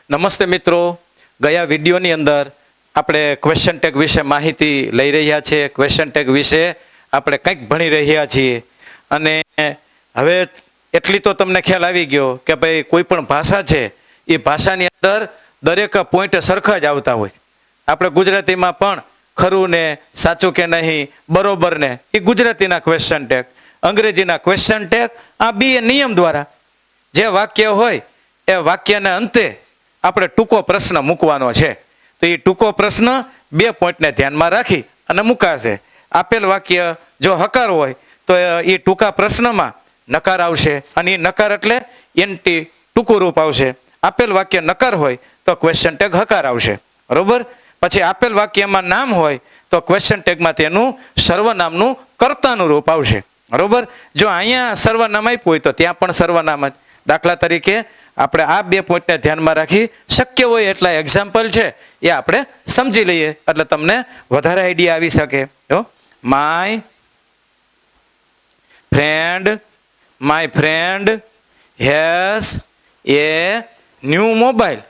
નમસ્તે મિત્રો, ગયા વિડીયોની અંદર આપણે ક્વેશ્ચન ટેગ વિશે માહિતી લઈ રહ્યા છીએ. ક્વેશ્ચન ટેગ વિશે આપણે કંઈક ભણી રહ્યા છીએ અને હવે એટલી તો તમને ખ્યાલ આવી ગયો કે ભાઈ કોઈ પણ ભાષા છે એ ભાષાની અંદર દરેક પોઈન્ટ સરખા જ આવતા હોય. આપણે ગુજરાતીમાં પણ ખરું ને, સાચું કે નહીં, બરોબર ને, એ ગુજરાતીના ક્વેશ્ચન ટેગ. અંગ્રેજીના ક્વેશ્ચન ટેગ આ બે નિયમ દ્વારા જે વાક્ય હોય એ વાક્યના અંતે આપણે ટૂંકો પ્રશ્ન મૂકવાનો છે. તો એ ટૂંકો પ્રશ્ન 2 પોઈન્ટને ધ્યાનમાં રાખી અને મુકાશે. આપેલ વાક્ય જો હકાર હોય તો એ ટૂંકા પ્રશ્નમાં નકાર આવશે અને એ નકાર એટલે એન્ટી ટૂંકું રૂપ આવશે. આપેલ વાક્ય નકાર હોય તો ક્વેશ્ચન ટેગ હકાર આવશે, બરોબર. પછી આપેલ વાક્યમાં નામ હોય તો ક્વેશ્ચન ટેગમાં તેનું સર્વનામનું કર્તાનું રૂપ આવશે, બરોબર. જો અહીંયા સર્વનામ આપ્યું હોય તો ત્યાં પણ સર્વનામ જ. દાખલા તરીકે આપણે આ 2 પોઈન્ટને ધ્યાનમાં રાખી શક્ય હોય એટલા એક્ઝામ્પલ છે એ આપણે સમજી લઈએ એટલે તમને વધારે આઈડિયા આવી શકે. જો my friend has a new mobile.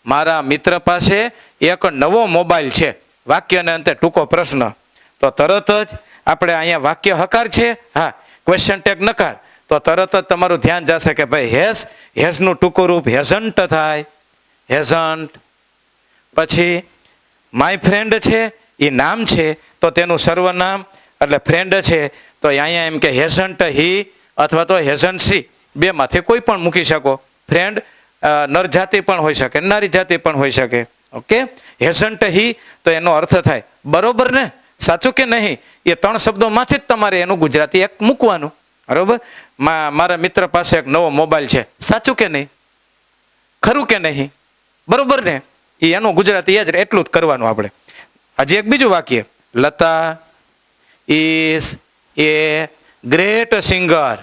મારા મિત્ર પાસે એક નવો મોબાઈલ છે. વાક્યને અંતે ટૂંકો પ્રશ્ન. તો તરત જ આપણે અહીંયા વાક્ય હકાર છે, હા, ક્વેશ્ચન ટેગ નકાર, તો તરત જ તમારું ધ્યાન જશે કે ભાઈ હેઝનું ટૂંકું રૂપ હેઝન્ટ થાય, હેઝન્ટ. પછી માય ફ્રેન્ડ છે એ નામ છે તો તેનું સર્વનામ એટલે ફ્રેન્ડ છે તો અહીંયા એમ કે હેઝન્ટ હી અથવા તો હેઝન્ટ સી, બેમાંથી કોઈ પણ મૂકી શકો. ફ્રેન્ડ નર જાતિ પણ હોઈ શકે, નારી જાતિ પણ હોઈ શકે. ઓકે, હેઝન્ટ હી તો એનો અર્થ થાય બરોબર ને, સાચું કે નહીં. એ 3 શબ્દોમાંથી જ તમારે એનું ગુજરાતી એક મૂકવાનું, બરોબર. મારા મિત્ર પાસે એક નવો મોબાઈલ છે, સાચું કે નહીં, ખરું કે નહીં, બરોબર ને. એનું ગુજરાતી એટલું જ કરવાનું આપણે. હજી એક બીજું વાક્ય, Lata is A great singer.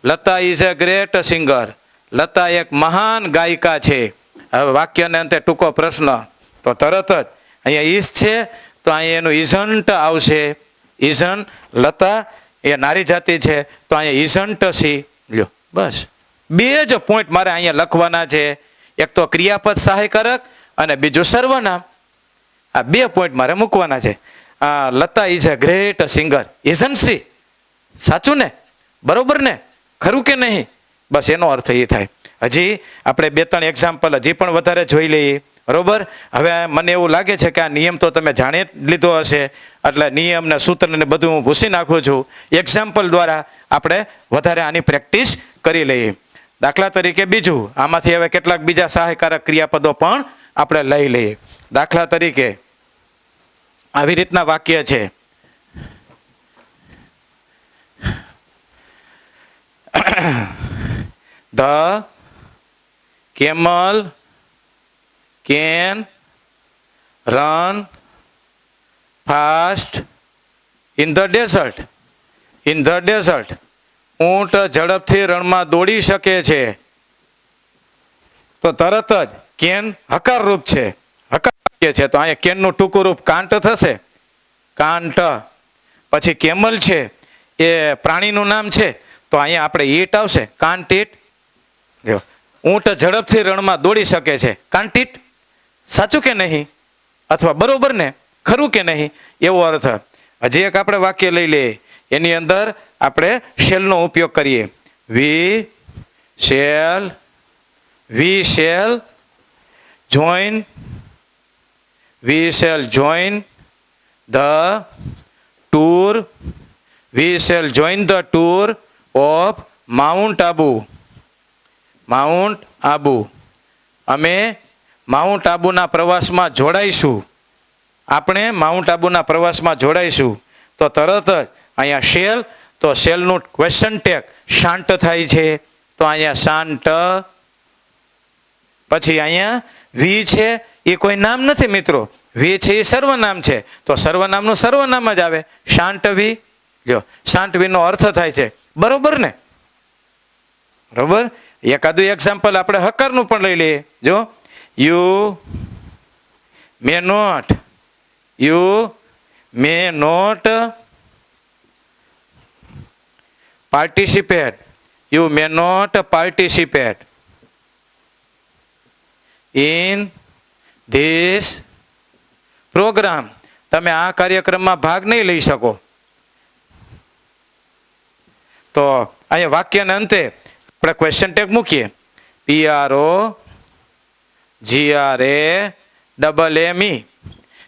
Lata is A great singer. Lata એક મહાન ગાયિકા છે. હવે વાક્યને અંતે ટૂંકો પ્રશ્ન તો તરત જ અહીંયા ઇઝ છે તો અહીંયા એનું ઇઝન્ટ આવશે. ઇઝન, લતા એ નારી જાતિ છે તો અહીંયા ઇઝન્ટ સી. લ્યો, બસ 2 જ પોઈન્ટ મારે અહીંયા લખવાના છે. એક તો ક્રિયાપદ સહાયકારક અને બીજું સર્વનામ. આ 2 પોઈન્ટ મારે મૂકવાના છે. Lata is a great singer, isn't C, સાચું ને, બરોબર ને, ખરું કે નહીં, બસ એનો અર્થ એ થાય. હજી આપણે 2-3 એક્ઝામ્પલ હજી પણ વધારે જોઈ લઈએ, બરોબર. હવે મને એવું લાગે છે કે આ નિયમ તો તમે જાણી લીધો હશે એટલે નિયમ ને સૂત્ર ને બધું હું ભૂસી નાખું છું. એક્ઝામ્પલ દ્વારા આપણે વધારે આની પ્રેક્ટિસ કરી લઈએ. દાખલા તરીકે બીજું આમાંથી હવે કેટલાક બીજા સહાયકારક ક્રિયાપદો પણ આપણે લઈ લઈએ. દાખલા તરીકે આવી રીતના વાક્ય છે, The camel can run fast in the desert. ઊંટ ઝડપથી રણમાં દોડી શકે છે. તો તરત જ કેન હકાર રૂપ છે, હકાર વાક્ય છે તો અહીંયા કેનનું ટૂંકું રૂપ કાંટ થશે, કાંટ. પછી કેમલ છે એ પ્રાણીનું નામ છે તો અહીંયા આપણે ઈટ આવશે, કાંટ ઈટ. જો ઊંટ ઝડપથી રણમાં દોડી શકે છે, કાંટ ઈટ, સાચું કે નહીં, અથવા બરોબર ને, ખરું કે નહીં, એવો અર્થ. હજી એક આપણે વાક્ય લઈ લઈએ. એની અંદર આપણે શેલનો ઉપયોગ કરીએ. We shall join the tour of mount Abu. અમે માઉન્ટ આબુના પ્રવાસમાં જોડાઈશું. આપણે માઉન્ટ આબુના પ્રવાસમાં જોડાઈશું. તો તરત જ અહીંયા શેલ, તો શેલનું ક્વેશ્ચન ટેગ શાંત થાય છે તો અહીંયા શાંત. પછી અહીંયા વી છે એ કોઈ નામ નથી મિત્રો, વી છે એ સર્વનામ છે તો સર્વનામનું સર્વનામ જ આવે, શાંત વી. જો શાંત વીનો અર્થ થાય છે, બરોબર ને, બરોબર. એકાદું એક્ઝામ્પલ આપણે હકારનું પણ લઈ લઈએ. જો you may not participate. You may not participate. In this programme. તમે આ કાર્યક્રમમાં ભાગ નહીં લઈ શકો. તો અહીંયા વાક્યના અંતે આપણે ક્વેશ્ચન ટેગ મૂકીએ. PROGRAMME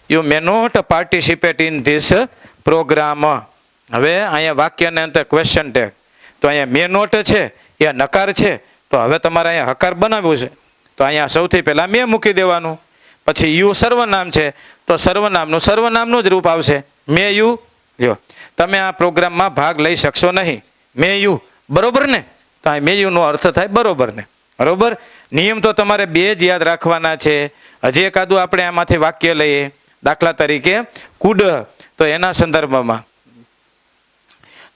you may not participate in this programme. હવે અહીંયા વાક્યને અંતે ક્વેશ્ચન ટેગ. તો અહીંયા મે નોટ છે એ નકાર છે, તો હવે તમારે અહીંયા હકાર બનાવ્યું છે, તો અહીંયા સૌથી પહેલા મે મૂકી દેવાનું. પછી યુ સર્વનામ છે, તો સર્વનામનું જ રૂપ આવશે, મે યુ. જો તમે આ પ્રોગ્રામમાં ભાગ લઈ શકશો નહીં, મે યુ. બરોબર ને? તો આ મે યુ નો અર્થ થાય બરોબર ને? બરોબર. નિયમ તો તમારે બે જ યાદ રાખવાના છે. હજી એકાદું આપણે આમાંથી વાક્ય લઈએ. દાખલા તરીકે કુડ, તો એના સંદર્ભમાં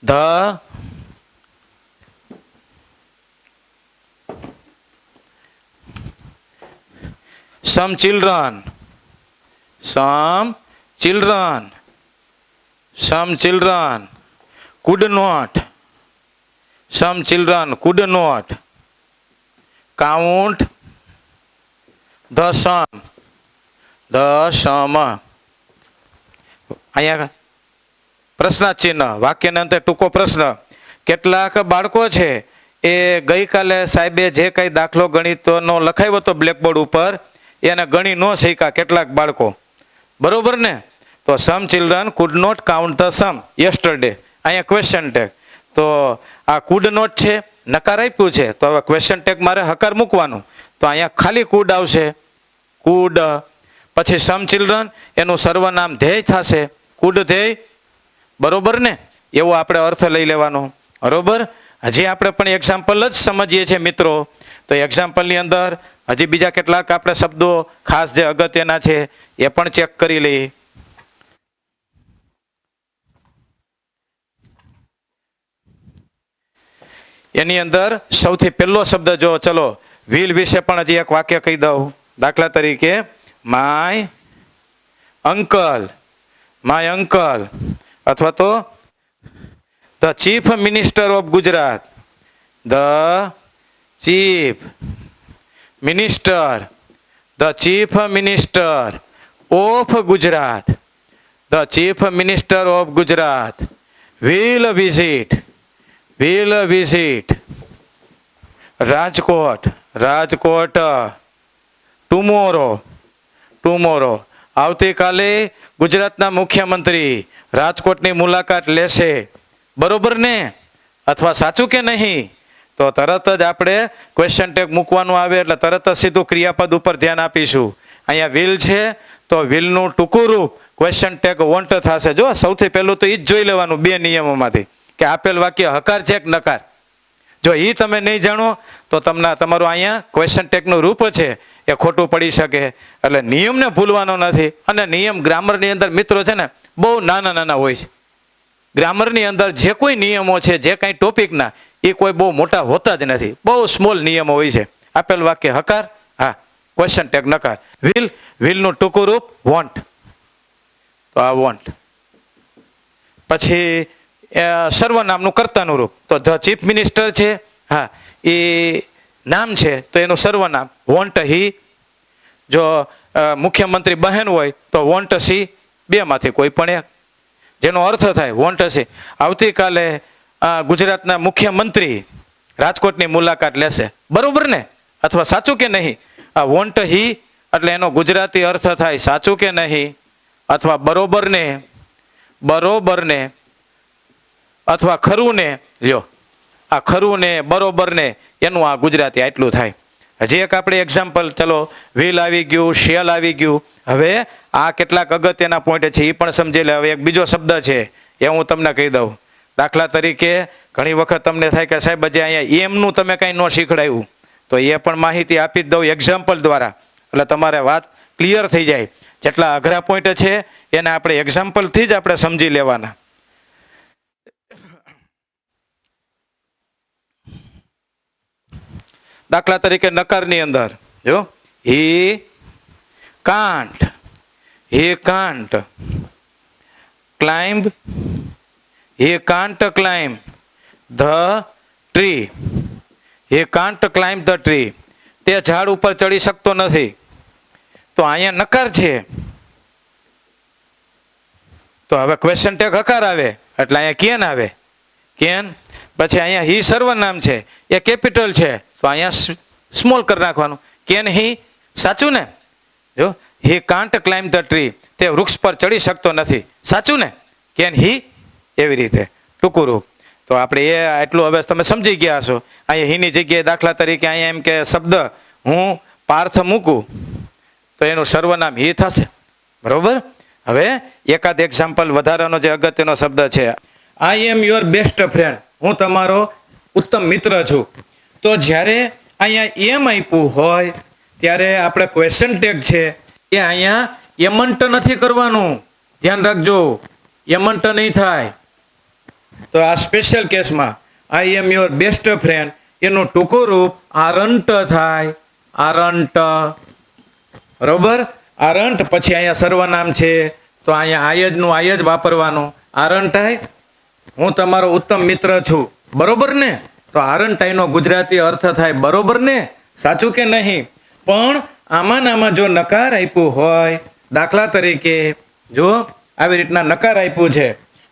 the some children could not count the sum. અહીંયા પ્રશ્નાચિહ્ન, વાક્યના અંતે ટૂંકો પ્રશ્ન. કેટલાક બાળકો છે એ ગઈકાલે સાહેબે જે કઈ દાખલો ગણિતનો લખાવ્યો હતો બ્લેકબોર્ડ ઉપર, એને ગણી ન શીખ્યા કેટલાક બાળકો. બરોબર ને? તો some children could not count the sum yesterday. અહીંયા ક્વેશ્ચન ટેગ. તો આ કુડ નોટ છે, નકાર આપ્યું છે, તો હવે ક્વેશ્ચન ટેગ મારે હકાર મૂકવાનું. તો અહીંયા ખાલી કુડ આવશે, કુડ. પછી સમ ચિલ્ડ્રન એનું સર્વનામ ધ્યેય થશે, કુડ ધ્યેય. બરોબર ને? એવો આપણે અર્થ લઈ લેવાનો. બરોબર. હજી આપણે પણ એક્ઝામ્પલ જ સમજીએ છીએ મિત્રો. તો એક્ઝામ્પલની અંદર હજી બીજા કેટલાક આપણે શબ્દો ખાસ જે અગત્યના છે એ પણ ચેક કરી લઈએ. એની અંદર સૌથી પહેલો શબ્દ જો, ચલો વ્હીલ વિશે પણ હજી એક વાક્ય કહી દઉં. દાખલા તરીકે માય અંકલ, અથવા તો the chief minister of Gujarat, the chief minister of Gujarat, the chief minister of Gujarat will visit Rajkot tomorrow આવતીકાલે ગુજરાતના મુખ્યમંત્રી રાજકોટની મુલાકાત લેશે. બરોબર ને? અથવા સાચું કે નહીં? તો તરત જ આપણે ક્વેશ્ચન ટેગ મૂકવાનું આવે એટલે તરત જ સીધું ક્રિયાપદ ઉપર ધ્યાન આપીશું. અહીંયા વિલ છે તો વિલનું ટૂંકું રૂપ ક્વેશ્ચન ટેગ વોન્ટ થશે. જો સૌથી પહેલું તો એ જ જોઈ લેવાનું બે નિયમોમાંથી કે આપેલ વાક્ય હકાર છે કે નકાર. જો એ તમે નહીં જાણો તો તમારું અહીંયા ક્વેશ્ચન ટેગનું રૂપ છે એ ખોટું પડી શકે. એટલે નિયમને ભૂલવાનો નથી. અને નિયમ ગ્રામરની અંદર મિત્રો છે ને બહુ નાના હોય છે. ગ્રામરની અંદર જે કોઈ નિયમો છે, જે કાંઈ ટોપિકના, એ કોઈ બહુ મોટા હોતા જ નથી, બહુ સ્મોલ નિયમો હોય છે. આપેલ વાક્ય હકાર, હા, ક્વેશ્ચન ટેગ નકાર. વિલનું ટૂંકું રૂપ વોન્ટ, તો આ વોન્ટ. પછી સર્વનામનું કર્તાનું રૂપ, તો ધ ચીફ મિનિસ્ટર છે, હા, એ નામ છે તો એનું સર્વનામ વોન્ટ હી. જો મુખ્યમંત્રી બહેન હોય તો વોન્ટ સી, બેમાંથી કોઈ પણ એક, જેનો અર્થ થાય વોન્ટ સી. આવતીકાલે ગુજરાતના મુખ્યમંત્રી રાજકોટની મુલાકાત લેશે. બરોબર ને? અથવા સાચું કે નહીં? આ વોન્ટ હી એટલે એનો ગુજરાતી અર્થ થાય સાચું કે નહીં, અથવા બરોબર ને, અથવા ખરું ને. લ્યો, આ ખરું ને, બરોબર ને, એનું આ ગુજરાતી આટલું થાય. હજી એક આપણે એક્ઝામ્પલ, ચલો વ્હીલ આવી ગયું, શેલ આવી ગયું. હવે આ કેટલાક અગત્યના પોઈન્ટ છે એ પણ સમજી લે. હવે એક બીજો શબ્દ છે એ હું તમને કહી દઉં. દાખલા તરીકે ઘણી વખત તમને થાય કે સાહેબ હજી અહીંયા એમનું તમે કાંઈ ન શીખડાયું, તો એ પણ માહિતી આપી જ દઉં એક્ઝામ્પલ દ્વારા, એટલે તમારે વાત ક્લિયર થઈ જાય. જેટલા અઘરા પોઈન્ટ છે એને આપણે એક્ઝામ્પલથી જ આપણે સમજી લેવાના. દાખલા તરીકે નકારની અંદર જો હી કાન્ટ ક્લાઇમ્બ ધ ટ્રી. તે ઝાડ ઉપર ચડી શકતો નથી. તો અહીંયા નકાર છે, તો હવે ક્વેશ્ચન ટેગ હકાર આવે એટલે અહીંયા કેન આવે, કેન. પછી અહીંયા હી સર્વનામ છે એ કેપિટલ છે, તો અહીંયા સ્મોલ કરી નાખવાનું, કેન હી. સાચું ને? જો હી કાન્ટ ક્લાઇમ્બ ધ ટ્રી, તે વૃક્ષ પર ચડી શકતો નથી. સાચું ને? કેન હી. એવી રીતે ટૂંકું રૂપ. તો આપણે એ એટલું હવે તમે સમજી ગયા છો. અહીંયા હીની જગ્યાએ દાખલા તરીકે અહીંયા એમ કે શબ્દ હું પાર્થ મૂકું તો એનું સર્વનામ હી થશે. બરોબર. હવે એકાદ એક્ઝામ્પલ વધારાનો જે અગત્યનો શબ્દ છે, આઈ એમ યોર બેસ્ટ ફ્રેન્ડ, હું તમારો ઉત્તમ મિત્ર છું. તો જ્યારે અહીંયા એમ આપ્યું હોય ત્યારે આપણે ક્વેશ્ચન ટેગ છે એ અહીંયા એમન્ટ નથી કરવાનું, ધ્યાન રાખજો, એમન્ટ નહીં થાય. તો આ સ્પેશિયલ કેસમાં આઈ એમ યોર બેસ્ટ ફ્રેન્ડ એનું ટૂંકું રૂપ આરંટ થાય, આરંટ. બરોબર. આરંટ. પછી અહીંયા સર્વનામ છે તો અહીંયા આયજનું આયજ વાપરવાનું, આરંટ થાય. હું તમારો ઉત્તમ મિત્ર છું. બરોબર ને? તો આરંટ એનો ગુજરાતી અર્થ થાય બરોબર ને? સાચું કે નહીં? પણ આમાં જો નકાર આપ્યું હોય, દાખલા તરીકે જો આવી રીતના નકાર આપ્યું છે,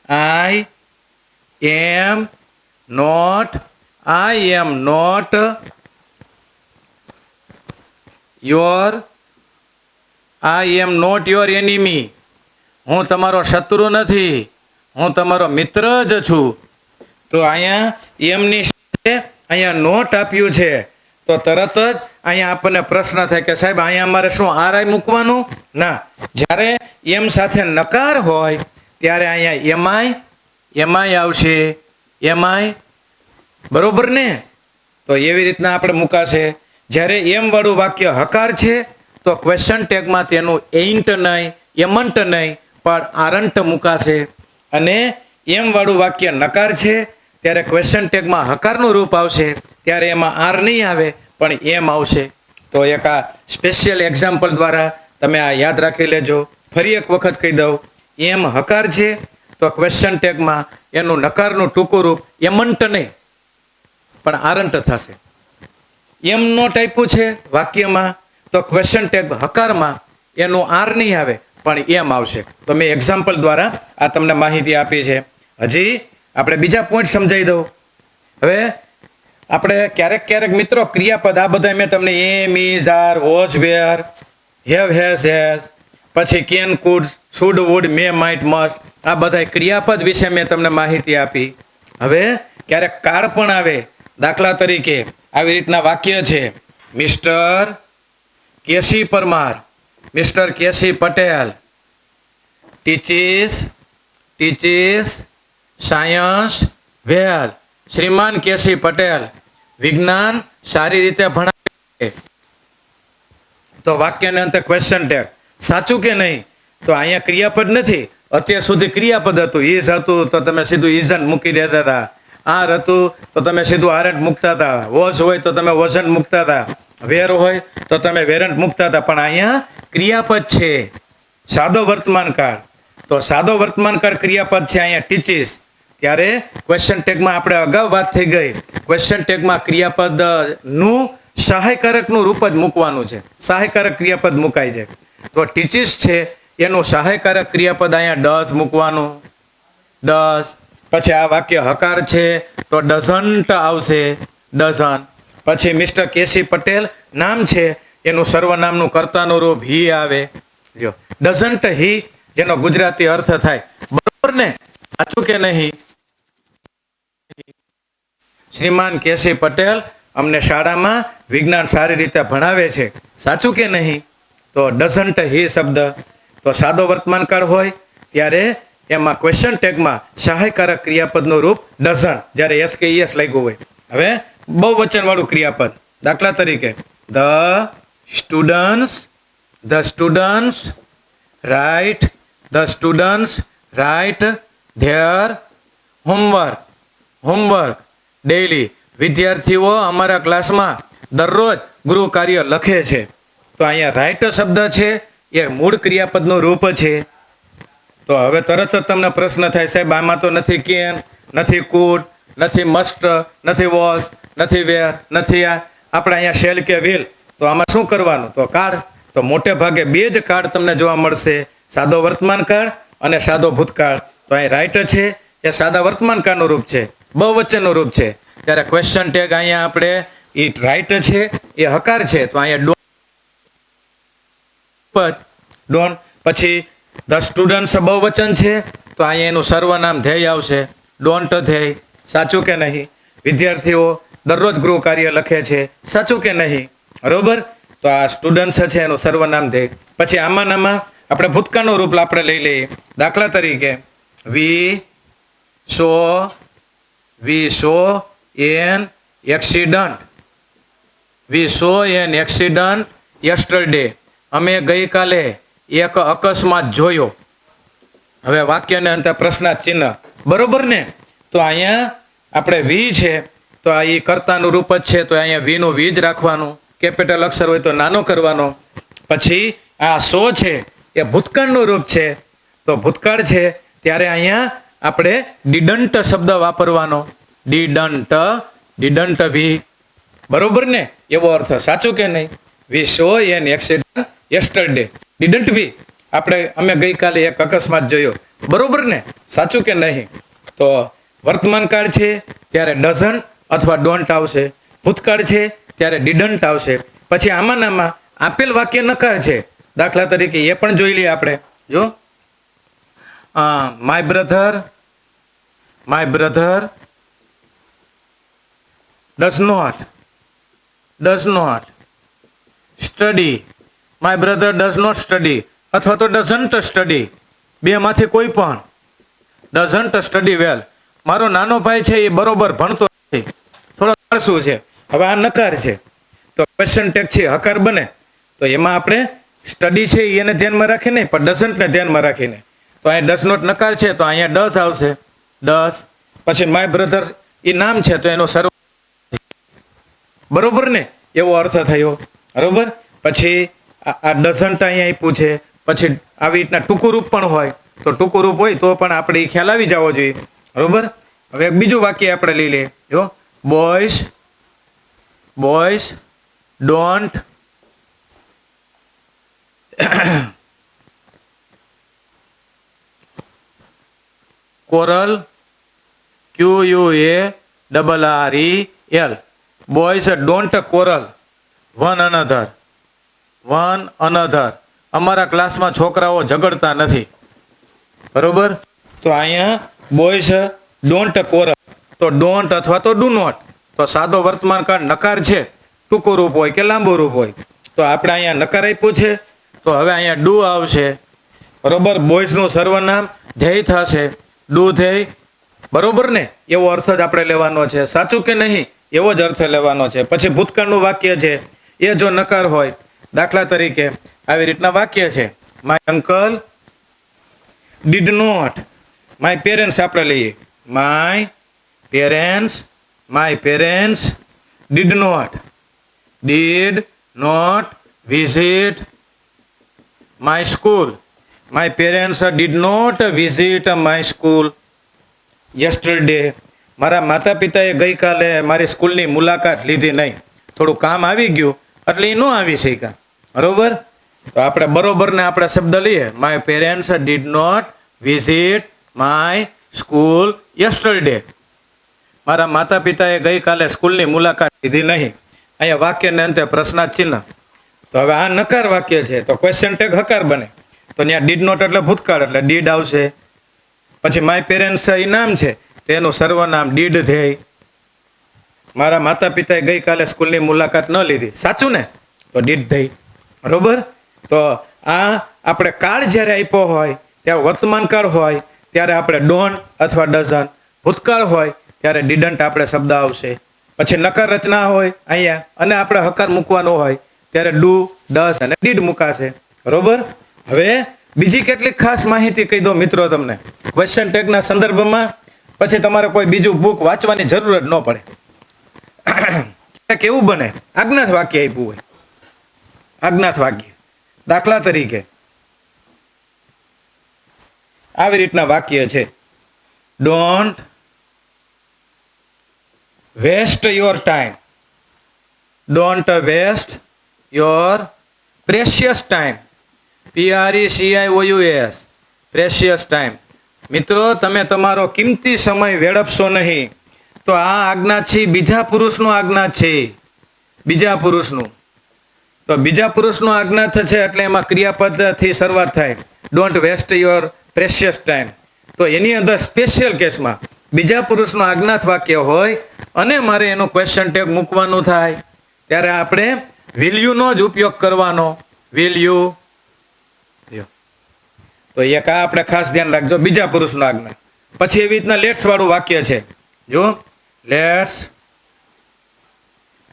આઈ એમ નોટ યોર એનિમી, હું તમારો શત્રુ નથી, હું તમારો મિત્ર જ છું. તો અહીંયા એમની સાથે અહીંયા નોટ આપ્યું છે, તો તરત જ અહીંયા આપણને પ્રશ્ન થાય કે સાહેબ અહીંયા અમારે શું આરઆઈ મૂકવાનું? ના, જ્યારે એમ સાથે નકાર હોય ત્યારે અહીંયા એમાય આવશે, એમાય. બરોબર ને? તો એવી રીતના આપણે મૂકાશે. જ્યારે એમ વાળું વાક્ય હકાર છે તો ક્વેશ્ચન ટેગમાં તેનું એઇન્ટ નહીં, એમન્ટ નહીં, પણ આરંટ મુકાશે. અને એમ વાળું વાક્ય નકાર છે ત્યારે ક્વેશ્ચન ટેગમાં હકારનું રૂપ આવશે, ત્યારે એમાં આર નહીં આવે પણ એમ આવશે. તો એક આ સ્પેશિયલ એક્ઝામ્પલ દ્વારા તમે આ યાદ રાખી લેજો. ફરી એક વખત કહી દઉં, એમ હકાર છે તો ક્વેશ્ચન ટેગમાં એનું નકારનું ટૂંકું રૂપ એમન્ટ નહીં પણ આરંટ થશે. એમ નોટ આપ્યું છે વાક્યમાં તો ક્વેશ્ચન ટેગ હકારમાં એનું આર નહીં આવે પણ એમ આવશે. તો મેં એક્ઝામ્પલ દ્વારા આ તમને માહિતી આપી છે. હજી આપણે બીજા પોઈન્ટ સમજાવી દઉં. હવે આપણે ક્યારેક મિત્રો ક્રિયાપદ આ બધા મેં તમને am, is, are, was, were, have, has, પછી can, could, should, would, may, might, must, આ બધા ક્રિયાપદ વિશે મેં તમને માહિતી આપી. હવે ક્યારેક કાર પણ આવે. દાખલા તરીકે આવી રીતના વાક્ય છે, મિસ્ટર કેસી પરમાર, મિસ્ટર કેસી પટેલ ટીચીસ સાયન્સ વેલ, શ્રીમાન કેસી પટેલ વિજ્ઞાન સારી રીતે ભણાવે. તો વાક્યને અંતે ક્વેશ્ચન ટેગ. સાચું કે નહીં? તો અહીંયા ક્રિયાપદ નથી, અત્યાર સુધી ક્રિયાપદ હતું. ઇઝ હતું તો તમે સીધું ઇઝન્ટ મૂકી દેતા હતા, આર હતું તો તમે સીધું આરન્ટ મૂકતા હતા, વોઝ હોય તો તમે વોઝન્ટ મૂકતા હતા, વેર હોય તો તમે વેરન્ટ મૂકતા હતા. પણ અહીંયા ક્રિયાપદ છે, સાદો વર્તમાન કાળ. તો સાદો વર્તમાન કાળ ક્રિયાપદ છે અહીંયા ટીચીસ. ત્યારે ક્વેશ્ચન ટેગમાં આપણે અગાઉ વાત થઈ ગઈ, ક્વેશ્ચન ટેગમાં ક્રિયાપદ નું સહાયકારકનું રૂપ જ મૂકવાનું છે, સહાયકારક ક્રિયાપદ મુકાય છે. તો ટીચીસ છે એનું સહાયકારક ક્રિયાપદ અહીંયા ડઝ મૂકવાનું, ડઝ. પછી આ વાક્ય હકાર છે તો ડઝન્ટ આવશે, ડઝન. પછી મિસ્ટર કેસી પટેલ નામ છે એનું સર્વનામનું કર્તાનું રૂપ હી આવે. જો ડઝન્ટ હી જેનો ગુજરાતી અર્થ થાય બરોબર ને? સાચું કે નહીં? શ્રીમાન કેસી પટેલ અમને શાળામાં વિજ્ઞાન સારી રીતે ભણાવે છે. સાચું કે નહીં? તો ડઝન્ટ હી શબ્દ તો સાદો વર્તમાન કાળ હોય ત્યારે એમાં ક્વેશ્ચન ટેગમાં સહાયકારક ક્રિયાપદનું રૂપ ડઝન્ટ, જ્યારે એસ કે ઈએસ લાગ્યું હોય. હવે બહુવચન વાળું ક્રિયાપદ, દાખલા તરીકે the students write their homework daily, વિદ્યાર્થીઓ અમારા ક્લાસમાં દરરોજ ગૃહ કાર્ય લખે છે. તો અહીંયા રાઇટ શબ્દ છે એ મૂળ ક્રિયાપદનું રૂપ છે. તો હવે તરત જ તમને પ્રશ્ન થાય, સાહેબ આમાં તો નથી કેન, નથી કુડ, નથી મસ્ટ, નથી વોઝ, નથી વેર, નથી આ. આપણે અહીંયા શેલ કે વિલ, તો આમાં શું કરવાનું? તો કાઢ. તો મોટે ભાગે બે જ કાળ તમને જોવા મળશે, સાદો વર્તમાન કાળ અને સાદો ભૂતકાળ. તો અહીં રાઈટ છે એ સાદા વર્તમાન કાળનું રૂપ છે, બહુવચનનું રૂપ છે. ત્યારે ક્વેશ્ચન ટેગ અહીંયા આપણે એ રાઈટ છે એ હકાર છે, તો અહીંયા ડોન્ટ. પછી ધ સ્ટુડન્ટ્સ બહુવચન છે, તો અહીંયા એનું સર્વનામ ધ્યેય આવશે, ડોન્ટ ધ્યેય. સાચું કે નહીં? વિદ્યાર્થીઓ દરરોજ ગૃહ કાર્ય લખે છે, સાચું કે નહીં? બરોબર. તો આ સ્ટુડન્ટ્સ છે એનું સર્વનામ ધ્યેય. પછી આમાં આપણે ભૂતકાળનું રૂપ આપણે લઈ લઈએ. દાખલા તરીકે we saw an accident. We saw an accident yesterday. અમે ગઈકાલે એક અકસ્માત જોયો. હવે વાક્યને અંતે પ્રશ્નાર્થ ચિહ્ન, બરોબર ને? તો અહીંયા આપણે વી છે તો આ ઈ કર્તાનું રૂપ જ છે, તો અહીંયા વી નું વી જ રાખવાનું. કેપિટલ અક્ષર હોય તો નાનો કરવાનો. પછી આ સો છે એ ભૂતકાળનું રૂપ છે, તો ભૂતકાળ છે ત્યારે અહીંયા આપણે ડીડન્ટ શબ્દ વાપરવાનો. ડીડન્ટ વી, બરોબર ને? એવો અર્થ. સાચું કે નહીં? વી saw an accident yesterday. Didn't વી, અમે ગઈકાલે એક અકસ્માત જોયો, બરોબર ને? સાચું કે નહીં? તો વર્તમાન કાળ છે ત્યારે ડઝન્ટ અથવા ડોન્ટ આવશે, ભૂતકાળ છે ત્યારે ડીડન્ટ આવશે. પછી આમાં આપેલ વાક્ય નકાર છે. દાખલા તરીકે એ પણ જોઈ લઈએ આપણે. જો my brother does not study. My brother does not study અથવા તો ડઝન્ટ સ્ટડી, બે માંથી કોઈ પણ. ડઝન્ટ સ્ટડી વેલ, મારો નાનો ભાઈ છે એ બરોબર ભણતો નથી, થોડો આળસુ છે. હવે આ નકાર છે તો ક્વેશ્ચન ટેગ છે હકાર બને. તો એમાં આપણે સ્ટડી છે એને ધ્યાનમાં રાખીને, પણ ડઝન્ટને ધ્યાનમાં રાખીને. તો અહીંયા ડઝ નોટ નકાર છે તો અહીંયા ડઝ આવશે, ડઝ. પછી માય બ્રધર એ નામ છે તો એનો સર્વ, બરોબર ને? એવો અર્થ થયો, બરોબર. પછી આ ડઝન્ટ અહીંયા આપ્યું છે. પછી આવી રીતના ટૂંકું રૂપ પણ હોય, તો ટૂંકું રૂપ હોય તો પણ આપણે ખ્યાલ આવી જવો જોઈએ, બરોબર. હવે એક બીજું વાક્ય આપણે લઈ લઈએ. જો boys don't quarrel, QUARREL. boys don't quarrel one another. અમારા ક્લાસમાં છોકરાઓ ઝઘડતા નથી, બરોબર. તો અહીંયા બોયઝ ડોન્ટ quarrel, તો ડોન્ટ અથવા તો ડુ નોટ. તો સાદો વર્તમાન કાળ નકાર છે, ટૂંકું રૂપ હોય કે લાંબુ રૂપ હોય. તો આપણે અહીંયા નકાર આપ્યું છે તો હવે અહીંયા ડુ આવશે, બરોબર. બોયઝ નું સર્વનામ ધ્યેય થશે, ડુ ધ્યેય, બરોબર ને? એવો અર્થ જ આપણે લેવાનો છે. સાચું કે નહીં? એવો જ અર્થ લેવાનો છે. પછી ભૂતકાળનું વાક્ય છે એ જો નકાર હોય, દાખલા તરીકે આવી રીતના વાક્ય છે, my uncle did not. My parents આપણે લઈએ, my parents did not visit my school. My parents did not visit my school yesterday. મારા માતા પિતાએ ગઈકાલે મારી સ્કૂલની મુલાકાત લીધી નહીં, થોડું કામ આવી ગયું એટલે એ ન આવી શક્યા, બરોબર. તો આપણે બરોબર ને આપણે શબ્દ લઈએ, my parents did not visit my school yesterday. મારા માતા પિતાએ ગઈકાલે સ્કૂલની મુલાકાત લીધી નહીં. અહીંયા વાક્યને અંતે પ્રશ્નાર્થ ચિહ્ન. તો હવે આ નકાર વાક્ય છે તો ક્વેશ્ચન ટેગ હકાર બને. તો ત્યાં ડીડ નોટ એટલે ભૂતકાળ એટલે ડીડ આવશે. પછી માય પેરેન્ટ્સ એ નામ છે તો એનું સર્વનામ ડીડ ધ્યેય. મારા માતા પિતાએ ગઈકાલે સ્કૂલની મુલાકાત ન લીધી, સાચું ને? તો ડીડ ધ્યેય, બરોબર. તો આ આપણે કાળ જ્યારે આપ્યો હોય ત્યારે વર્તમાન કાળ હોય ત્યારે આપણે ડોન્ટ અથવા ડઝન્ટ, ભૂતકાળ હોય ત્યારે ડીડન્ટ આપણે શબ્દ આવશે. પછી નકાર રચના હોય અહીંયા અને આપણે હકાર મૂકવાનો હોય ત્યારે ડુ, ડઝ અને ડીડ મુકાશે, બરોબર. હવે બીજી કેટલીક ખાસ માહિતી કહી દો મિત્રો તમને ક્વેશ્ચન ટેગના સંદર્ભમાં, પછી તમારે કોઈ બીજું બુક વાંચવાની જરૂર જ ન પડે. કેવું બને? આજ્ઞાત વાક્ય આપ્યું હોય, આજ્ઞાત વાક્ય. દાખલા તરીકે આવી રીતના વાક્ય છે, don't waste your time. Don't waste your precious time, PRECIOUS, precious time. મિત્રો તમે તમારો કિંમતી સમય વેડફશો નહીં. તો આ આજ્ઞા છે બીજા પુરુષનું આજ્ઞા છે, બીજા પુરુષનું. તો બીજા પુરુષનું આજ્ઞા છે એટલે એમાં ક્રિયાપદથી શરૂઆત થાય, don't waste your precious time. તો એની અંદર સ્પેશિયલ કેસમાં બીજા પુરુષનું આજ્ઞાત વાક્ય હોય અને મારે એનું ક્વેશ્ચન ટેગ મૂકવાનું થાય ત્યારે આપણે વિલ યુનો જ ઉપયોગ કરવાનો, વિલ યુ. તો એક આ આપણે ખાસ ધ્યાન રાખજો, બીજા પુરુષનું આજ્ઞા. પછી એવી રીતના લેટ્સ વાળું વાક્ય છે, જો let's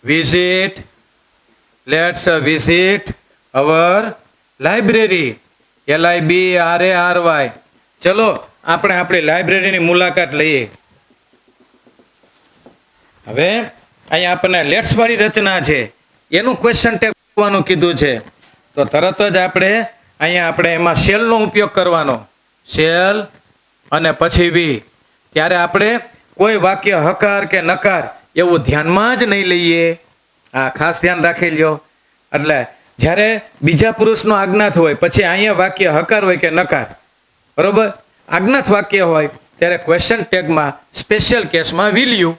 visit our library, LIBRARY. ચલો આપણે આપણી લાઇબ્રેરીની મુલાકાત લઈએ. હવે અહીંયા આપણને લેટ્સ વાળી રચના છે, એનું ક્વેશ્ચન ટેગ મૂકવાનું કીધું છે. તો તરત જ અહીંયા આપણે એમાં શેલનો ઉપયોગ કરવાનો, શેલ અને પછી વી. ત્યારે આપણે કોઈ વાક્ય હકાર કે નકાર એવું ધ્યાનમાં જ નહીં લઈએ. આ ખાસ ધ્યાન રાખી લ્યો. એટલે જ્યારે બીજા પુરુષનો આજ્ઞાત હોય પછી અહીંયા વાક્ય હકાર હોય કે નકાર, બરોબર, આજ્ઞાત વાક્ય હોય ત્યારે ક્વેશ્ચન ટેગમાં સ્પેશિયલ કેસમાં વિલ યુ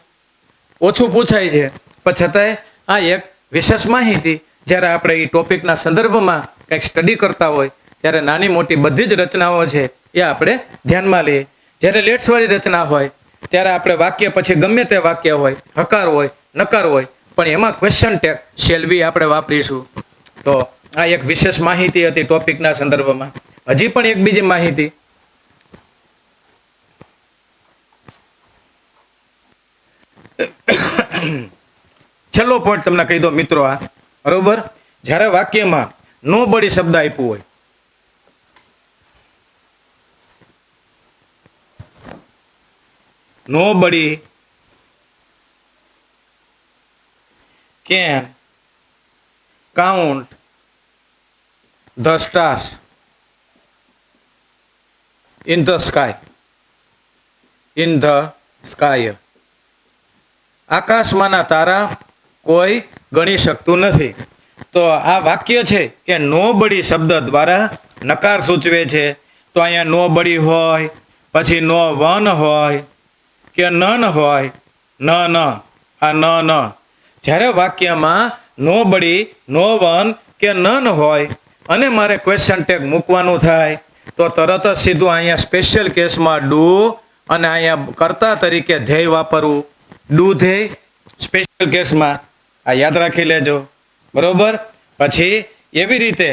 ઓછું પૂછાય છે. પણ છતાંય આ એક વિશેષ માહિતી જ્યારે આપણે એ ટોપિકના સંદર્ભમાં કંઈક સ્ટડી કરતા હોય ત્યારે નાની મોટી બધી જ રચનાઓ છે એ આપણે ધ્યાનમાં લઈએ. જ્યારે લેટ્સવાળી રચના હોય ત્યારે આપણે વાક્ય પછી ગમે તે વાક્ય હોય, હકાર હોય, નકાર હોય, પણ એમાં ક્વેશ્ચન ટેગ શેલ બી આપણે વાપરીશું. તો આ એક વિશેષ માહિતી હતી ટોપિકના સંદર્ભમાં. હજી પણ એક બીજી માહિતી, છેલ્લો પોઈન્ટ તમને કહી દો મિત્રો. આ બરોબર, જ્યારે વાક્યમાં નો બડી શબ્દ આપ્યું હોય, nobody can count the stars in the sky. આકાશમાંના તારા કોઈ ગણી શકતું નથી. તો આ વાક્ય છે એ નોબડી શબ્દ દ્વારા નકાર સૂચવે છે. તો અહીંયા નોબડી હોય, પછી નો વન હોય કે નન હોય, ન આ ન. જ્યારે વાક્યમાં નોબડી, નો વન કે નન હોય અને મારે ક્વેશ્ચન ટેગ મૂકવાનું થાય તો તરત જ સીધું અહીંયા સ્પેશિયલ કેસમાં ડુ અને અહીંયા કર્તા તરીકે ધ્યેય વાપરવું, ડુ ધ્યેય સ્પેશિયલ કેસમાં. આ યાદ રાખી લેજો, બરોબર. પછી એવી રીતે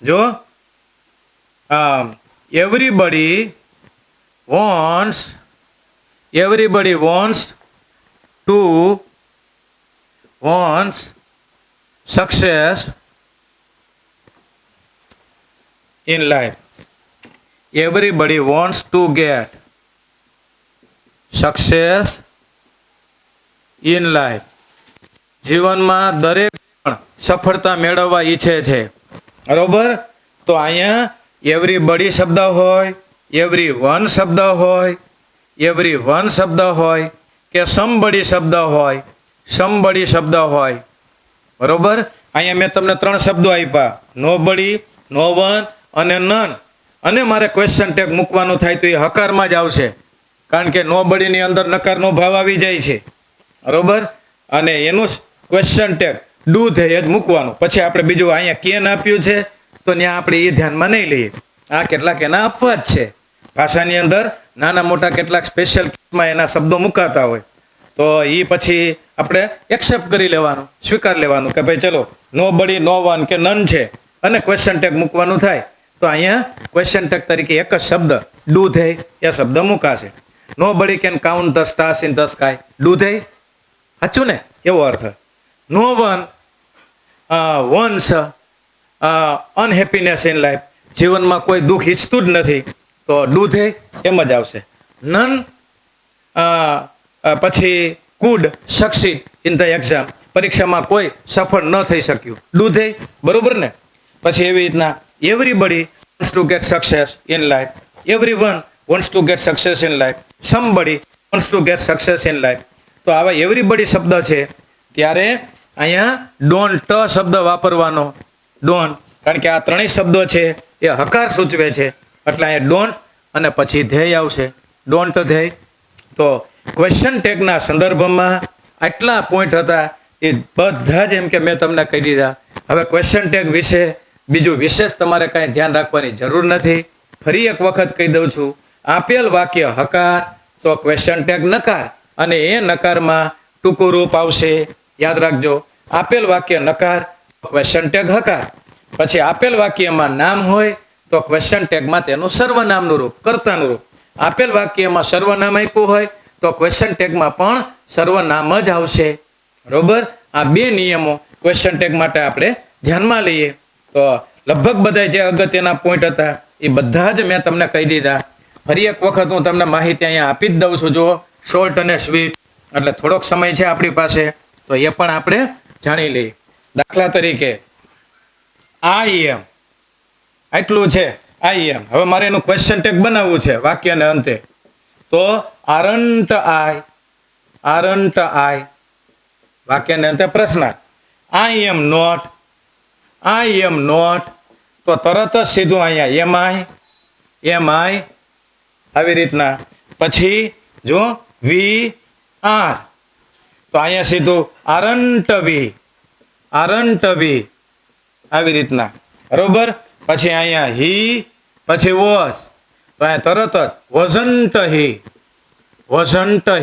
જો everybody wants success in life. Everybody wants to get success in life. જીવનમાં દરેક પણ સફળતા મેળવવા ઈચ્છે છે, બરોબર. તો અહીંયા એવરીબડી શબ્દ હોય, એવરીવન શબ્દ હોય, એવરીવન શબ્દ હોય કે સમબડી શબ્દ હોય, સમબડી શબ્દ હોય, બરોબર. અહીંયા મેં તમને 3 શબ્દો આપ્યા, નોબડી, નો વન અને નન. અને મારે ક્વેશ્ચન ટેગ મૂકવાનું થાય તો એ હકારમાં જ આવશે, કારણ કે નોબડીની અંદર નકારનો ભાવ આવી જાય છે, બરોબર. અને એનું ક્વેશ્ચન ટેગ ડુ ધ્યેય જ મૂકવાનું. પછી આપણે બીજું અહીંયા કેન આપ્યું છે તો ત્યાં આપણે એ ધ્યાનમાં નહીં લઈએ. આ કેટલાક એના અપવાદ છે. ભાષાની અંદર નાના મોટા કેટલાક સ્પેશિયલ કેસમાં એના શબ્દો મુકાતા હોય તો એ પછી આપણે એક્સેપ્ટ કરી લેવાનું, સ્વીકાર લેવાનું કે ભાઈ ચલો નોબડી, નો વન કે નન છે અને ક્વેશ્ચન ટેગ મૂકવાનું થાય તો અહીંયા ક્વેશ્ચન ટેગ તરીકે એક જ શબ્દ ડુ ધ્યેય એ શબ્દ મુકાશે. Nobody can count the stars in the sky, do ધ્યેય, સાચું ને, એવો અર્થ. નો વન વન્સ અનહેપીનેસ ઇન લાઈફ, જીવનમાં કોઈ દુઃખ ઈચ્છતું જ નથી તો ડુ ધ્યેય એમ જ આવશે. નન પછી food succeed in the exam, પરીક્ષામાં કોઈ સફળ ન થઈ શક્યું, ડુ ધ્યેય, બરોબર ને. પછી એવી રીતના everybody wants to get success in life, everyone wants to get success in life, somebody wants to get success in life. તો આવા એવરીબડી શબ્દ છે ત્યારે અહીંયા ડોન્ટ શબ્દ વાપરવાનો, ડોન્ટ. કારણ કે આ ત્રણેય શબ્દો છે એ હકાર સૂચવે છે એટલે અહીંયા ડોન્ટ અને પછી ધ્યેય આવશે ડોન્ટ ધ્યેય. તો ક્વેશ્ચન ટેગના સંદર્ભમાં આટલા પોઈન્ટ હતા એ બધા જ એમ કે મેં તમને કહી દીધા. હવે ક્વેશ્ચન ટેગ વિશે બીજું વિશેષ તમારે કાંઈ ધ્યાન રાખવાની જરૂર નથી. ફરી એક વખત કહી દઉં છું, આપેલ વાક્ય હકાર તો ક્વેશ્ચન ટેગ નકાર અને એ નકારમાં ટૂંકું રૂપ આવશે. યાદ રાખજો, આપેલ વાક્ય નકાર ક્વેશ્ચન ટેગ હકાર. પછી આપેલ વાક્યમાં નામ હોય તો ક્વેશ્ચન ટેગમાં તેનું સર્વનામનું રૂપ કર્તાનું રૂપ. આપેલ વાક્યમાં સર્વનામ આપ્યું હોય તો ક્વેશ્ચન ટેગમાં પણ સર્વનામ જ આવશે. બરોબર, આ બે નિયમો ક્વેશ્ચન ટેગ માટે આપણે ધ્યાનમાં લઈએ. તો લગભગ બધા જે અગત્યના પોઈન્ટ હતા એ બધા જ મેં તમને કહી દીધા. ફરી એક વખત હું તમને માહિતી અહીંયા આપી જ દઉં છું. જો શોર્ટ અને સ્વીટ એટલે થોડોક સમય છે આપણી પાસે તો એ પણ આપણે જાણી લઈએ. દાખલા તરીકે આઈ એમ, આટલું છે આઈ એમ. હવે મારે એનું ક્વેશ્ચન ટેગ બનાવવું છે વાક્યને અંતે. તો આરન્ટ આઈ વાક્યને અંતે પ્રશ્ન. આઈ એમ નોટ તો તરત જ સીધું અહીંયા એમ આઈ આવી રીતના. પછી જો વી આર તો અહીંયા સીધું આરન્ટ વી આવી રીતના. બરોબર, પછી અહીંયા હી પછી વોઝ તો અહીંયા તરત જ વોઝન્ટ હી